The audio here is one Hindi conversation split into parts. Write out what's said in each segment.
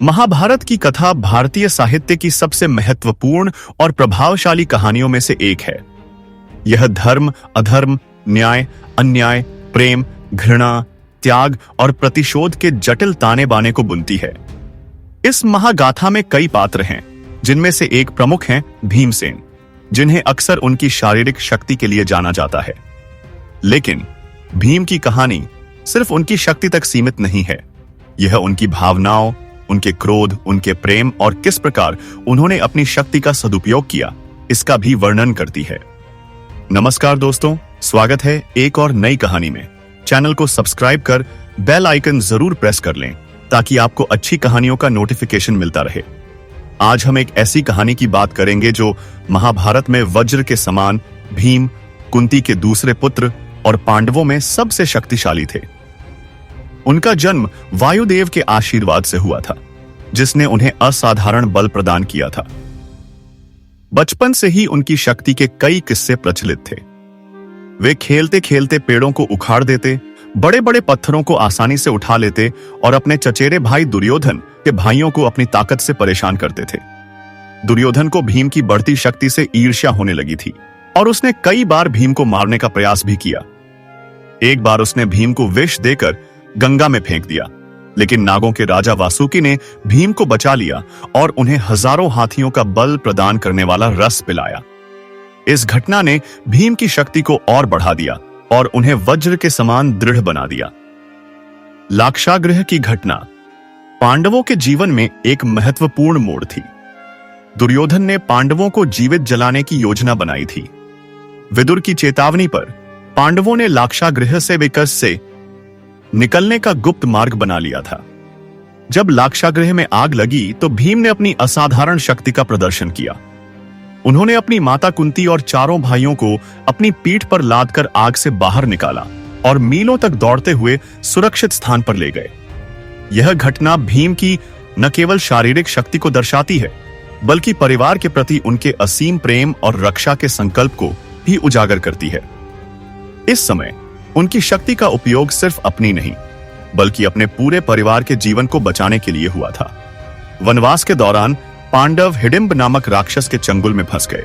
महाभारत की कथा भारतीय साहित्य की सबसे महत्वपूर्ण और प्रभावशाली कहानियों में से एक है। यह धर्म, अधर्म, न्याय, अन्याय, प्रेम, घृणा, त्याग और प्रतिशोध के जटिल ताने बाने को बुनती है। इस महागाथा में कई पात्र हैं, जिनमें से एक प्रमुख हैं भीमसेन, जिन्हें अक्सर उनकी शारीरिक शक्ति के लिए जाना जाता है। लेकिन भीम की कहानी सिर्फ उनकी शक्ति तक सीमित नहीं है। यह उनकी भावनाओं, उनके क्रोध, उनके प्रेम और किस प्रकार उन्होंने अपनी शक्ति का सदुपयोग किया, इसका भी वर्णन करती है। नमस्कार दोस्तों, स्वागत है एक और नई कहानी में। चैनल को सब्सक्राइब कर बेल आइकन जरूर प्रेस कर लें ताकि आपको अच्छी कहानियों का नोटिफिकेशन मिलता रहे। आज हम एक ऐसी कहानी की बात करेंगे जो महाभारत में वज्र के समान भीम, कुंती के दूसरे पुत्र और पांडवों में सबसे शक्तिशाली थे। उनका जन्म वायुदेव के आशीर्वाद से हुआ था, जिसने उन्हें असाधारण बल प्रदान किया था। बचपन से ही उनकी शक्ति के कई किस्से प्रचलित थे। वे खेलते खेलते पेड़ों को उखाड़ देते, बड़े बड़े पत्थरों को आसानी से उठा लेते और अपने चचेरे भाई दुर्योधन के भाइयों को अपनी ताकत से परेशान करते थे। दुर्योधन को भीम की बढ़ती शक्ति से ईर्ष्या होने लगी थी और उसने कई बार भीम को मारने का प्रयास भी किया। एक बार उसने भीम को विष देकर गंगा में फेंक दिया, लेकिन नागों के राजा वासुकी ने भीम को बचा लिया और उन्हें हजारों हाथियों का बल प्रदान करने वाला रस पिलाया। इस घटना ने भीम की शक्ति को और बढ़ा दिया और उन्हें वज्र के समान दृढ़ बना दिया। लाक्षागृह की घटना पांडवों के जीवन में एक महत्वपूर्ण मोड़ थी। दुर्योधन ने पांडवों को जीवित जलाने की योजना बनाई थी। विदुर की चेतावनी पर पांडवों ने लाक्षागृह से विकस से निकलने का गुप्त मार्ग बना लिया था। जब लाक्षागृह में आग लगी तो भीम ने अपनी असाधारण शक्ति का प्रदर्शन किया। उन्होंने अपनी माता कुंती और चारों भाइयों को अपनी पीठ पर लादकर आग से बाहर निकाला और मीलों तक दौड़ते हुए सुरक्षित स्थान पर ले गए। यह घटना भीम की न केवल शारीरिक शक्ति को दर्शाती है, बल्कि परिवार के प्रति उनके असीम प्रेम और रक्षा के संकल्प को भी उजागर करती है। इस समय उनकी शक्ति का उपयोग सिर्फ अपनी नहीं, बल्कि अपने पूरे परिवार के जीवन को बचाने के लिए हुआ था। वनवास के दौरान पांडव हिडिंब नामक राक्षस के चंगुल में फंस गए।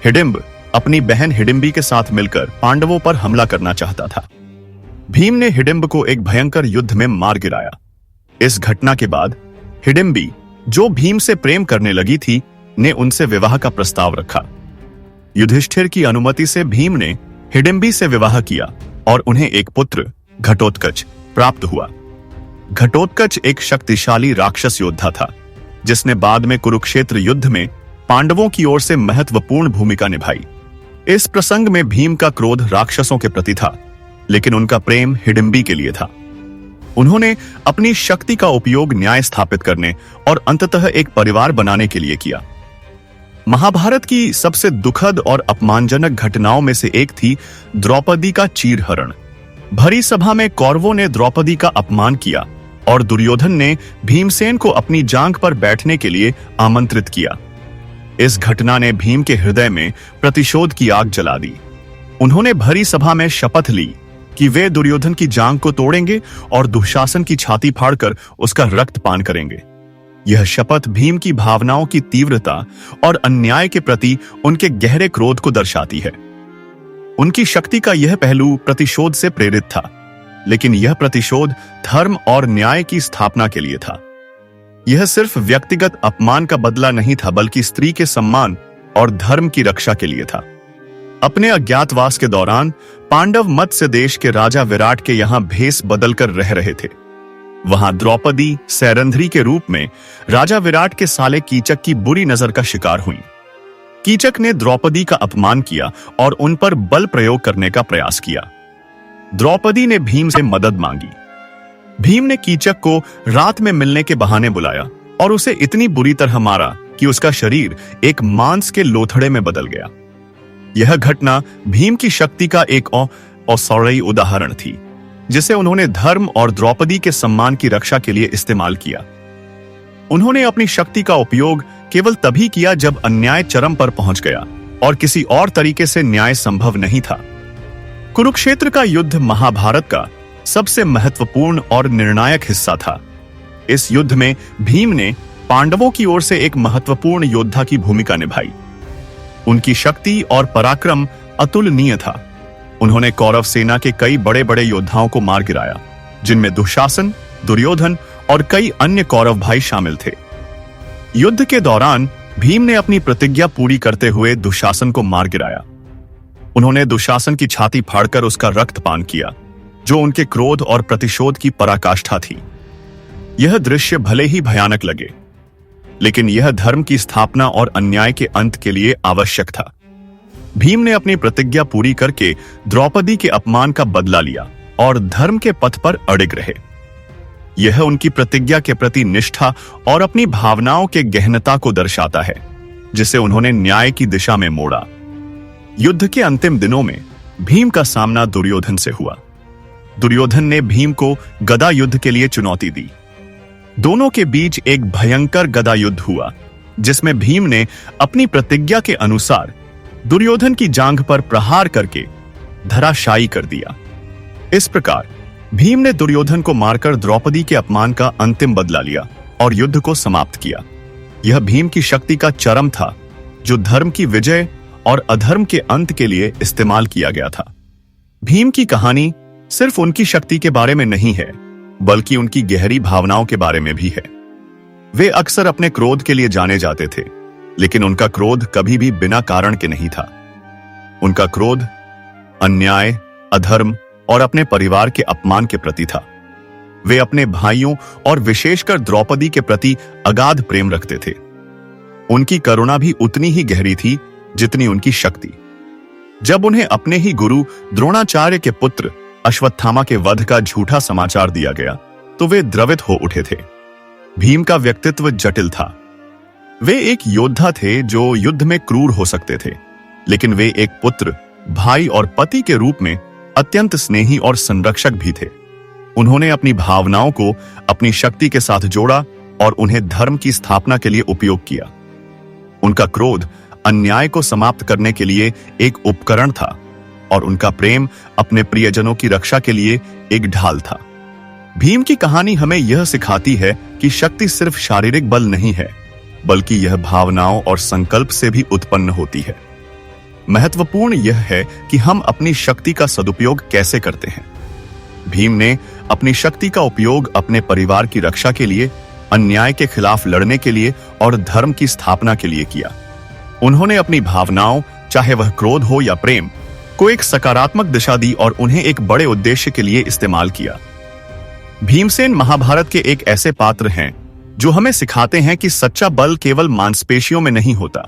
हिडिंब अपनी बहन हिडिंबी के साथ मिलकर पांडवों पर हमला करना चाहता था। भीम ने हिडिंब को एक भयंकर युद्ध में मार गिराया। इस घटना के बाद हिडिंबी, जो भीम से प्रेम करने लगी थी, ने उनसे विवाह का प्रस्ताव रखा। युधिष्ठिर की अनुमति से भीम ने हिडिंबी से विवाह किया और उन्हें एक पुत्र घटोत्कच प्राप्त हुआ। घटोत्कच एक शक्तिशाली राक्षस योद्धा था, जिसने बाद में कुरुक्षेत्र युद्ध में पांडवों की ओर से महत्वपूर्ण भूमिका निभाई। इस प्रसंग में भीम का क्रोध राक्षसों के प्रति था, लेकिन उनका प्रेम हिडिंबी के लिए था। उन्होंने अपनी शक्ति का उपयोग न्याय स्थापित करने और अंततः एक परिवार बनाने के लिए किया। महाभारत की सबसे दुखद और अपमानजनक घटनाओं में से एक थी द्रौपदी का चीरहरण। भरी सभा में कौरवों ने द्रौपदी का अपमान किया और दुर्योधन ने भीमसेन को अपनी जांघ पर बैठने के लिए आमंत्रित किया। इस घटना ने भीम के हृदय में प्रतिशोध की आग जला दी। उन्होंने भरी सभा में शपथ ली कि वे दुर्योधन की जांघ को तोड़ेंगे और दुशासन की छाती फाड़कर उसका रक्त पान करेंगे। यह शपथ भीम की भावनाओं की तीव्रता और अन्याय के प्रति उनके गहरे क्रोध को दर्शाती है। उनकी शक्ति का यह पहलू प्रतिशोध से प्रेरित था, लेकिन यह प्रतिशोध धर्म और न्याय की स्थापना के लिए था। यह सिर्फ व्यक्तिगत अपमान का बदला नहीं था, बल्कि स्त्री के सम्मान और धर्म की रक्षा के लिए था। अपने अज्ञातवास के दौरान पांडव मत्स्य देश के राजा विराट के यहां भेष बदलकर रह रहे थे। वहां द्रौपदी सैरंध्री के रूप में राजा विराट के साले कीचक की बुरी नजर का शिकार हुई। कीचक ने द्रौपदी का अपमान किया और उन पर बल प्रयोग करने का प्रयास किया। द्रौपदी ने भीम से मदद मांगी। भीम ने कीचक को रात में मिलने के बहाने बुलाया और उसे इतनी बुरी तरह मारा कि उसका शरीर एक मांस के लोथड़े में बदल गया। यह घटना भीम की शक्ति का एक असाधारण उदाहरण थी, जिसे उन्होंने धर्म और द्रौपदी के सम्मान की रक्षा के लिए इस्तेमाल किया। उन्होंने अपनी शक्ति का उपयोग केवल तभी किया जब अन्याय चरम पर पहुंच गया और किसी और तरीके से न्याय संभव नहीं था। कुरुक्षेत्र का युद्ध महाभारत का सबसे महत्वपूर्ण और निर्णायक हिस्सा था। इस युद्ध में भीम ने पांडवों की ओर से एक महत्वपूर्ण योद्धा की भूमिका निभाई। उनकी शक्ति और पराक्रम अतुलनीय था। उन्होंने कौरव सेना के कई बड़े बड़े योद्धाओं को मार गिराया, जिनमें दुशासन, दुर्योधन और कई अन्य कौरव भाई शामिल थे। युद्ध के दौरान भीम ने अपनी प्रतिज्ञा पूरी करते हुए दुशासन को मार गिराया। उन्होंने दुशासन की छाती फाड़कर उसका रक्तपान किया, जो उनके क्रोध और प्रतिशोध की पराकाष्ठा थी। यह दृश्य भले ही भयानक लगे, लेकिन यह धर्म की स्थापना और अन्याय के अंत के लिए आवश्यक था। भीम ने अपनी प्रतिज्ञा पूरी करके द्रौपदी के अपमान का बदला लिया और धर्म के पथ पर अड़िग रहे। यह उनकी प्रतिज्ञा के प्रति निष्ठा और अपनी भावनाओं के गहनता को दर्शाता है, जिसे उन्होंने न्याय की दिशा में मोड़ा। युद्ध के अंतिम दिनों में भीम का सामना दुर्योधन से हुआ। दुर्योधन ने भीम को गदा युद्ध के लिए चुनौती दी। दोनों के बीच एक भयंकर गदा युद्ध हुआ, जिसमें भीम ने अपनी प्रतिज्ञा के अनुसार दुर्योधन की जांघ पर प्रहार करके धराशायी कर दिया। इस प्रकार भीम ने दुर्योधन को मारकर द्रौपदी के अपमान का अंतिम बदला लिया और युद्ध को समाप्त किया। यह भीम की शक्ति का चरम था, जो धर्म की विजय और अधर्म के अंत के लिए इस्तेमाल किया गया था। भीम की कहानी सिर्फ उनकी शक्ति के बारे में नहीं है, बल्कि उनकी गहरी भावनाओं के बारे में भी है। वे अक्सर अपने क्रोध के लिए जाने जाते थे, लेकिन उनका क्रोध कभी भी बिना कारण के नहीं था। उनका क्रोध अन्याय, अधर्म और अपने परिवार के अपमान के प्रति था। वे अपने भाइयों और विशेषकर द्रौपदी के प्रति अगाध प्रेम रखते थे। उनकी करुणा भी उतनी ही गहरी थी जितनी उनकी शक्ति। जब उन्हें अपने ही गुरु द्रोणाचार्य के पुत्र अश्वत्थामा के वध का झूठा समाचार दिया गया, तो वे द्रवित हो उठे थे। भीम का व्यक्तित्व जटिल था। वे एक योद्धा थे जो युद्ध में क्रूर हो सकते थे, लेकिन वे एक पुत्र, भाई और पति के रूप में अत्यंत स्नेही और संरक्षक भी थे। उन्होंने अपनी भावनाओं को अपनी शक्ति के साथ जोड़ा और उन्हें धर्म की स्थापना के लिए उपयोग किया। उनका क्रोध अन्याय को समाप्त करने के लिए एक उपकरण था और उनका प्रेम अपने प्रियजनों की रक्षा के लिए एक ढाल था। भीम की कहानी हमें यह सिखाती है कि शक्ति सिर्फ शारीरिक बल नहीं है, बल्कि यह भावनाओं और संकल्प से भी उत्पन्न होती है। महत्वपूर्ण यह है कि हम अपनी शक्ति का सदुपयोग कैसे करते हैं। भीम ने अपनी शक्ति का उपयोग अपने परिवार की रक्षा के लिए, अन्याय के खिलाफ लड़ने के लिए और धर्म की स्थापना के लिए किया। उन्होंने अपनी भावनाओं, चाहे वह क्रोध हो या प्रेम, को एक सकारात्मक दिशा दी और उन्हें एक बड़े उद्देश्य के लिए इस्तेमाल किया। भीमसेन महाभारत के एक ऐसे पात्र हैं जो हमें सिखाते हैं कि सच्चा बल केवल मांसपेशियों में नहीं होता,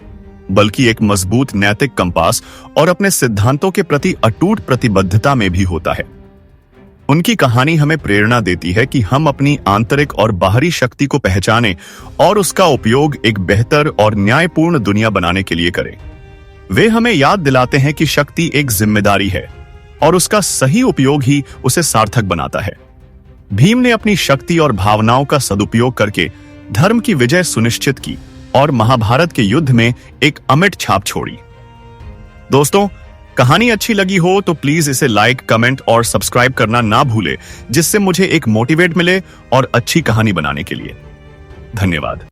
बल्कि एक मजबूत नैतिक कंपास और अपने सिद्धांतों के प्रति अटूट प्रतिबद्धता में भी होता है। उनकी कहानी हमें प्रेरणा देती है कि हम अपनी आंतरिक और बाहरी शक्ति को पहचानें और उसका उपयोग एक बेहतर और न्यायपूर्ण दुनिया बनाने के लिए करें। वे हमें याद दिलाते हैं कि शक्ति एक जिम्मेदारी है और उसका सही उपयोग ही उसे सार्थक बनाता है। भीम ने अपनी शक्ति और भावनाओं का सदुपयोग करके धर्म की विजय सुनिश्चित की और महाभारत के युद्ध में एक अमिट छाप छोड़ी। दोस्तों, कहानी अच्छी लगी हो तो प्लीज इसे लाइक, कमेंट और सब्सक्राइब करना ना भूले, जिससे मुझे एक मोटिवेट मिले और अच्छी कहानी बनाने के लिए। धन्यवाद।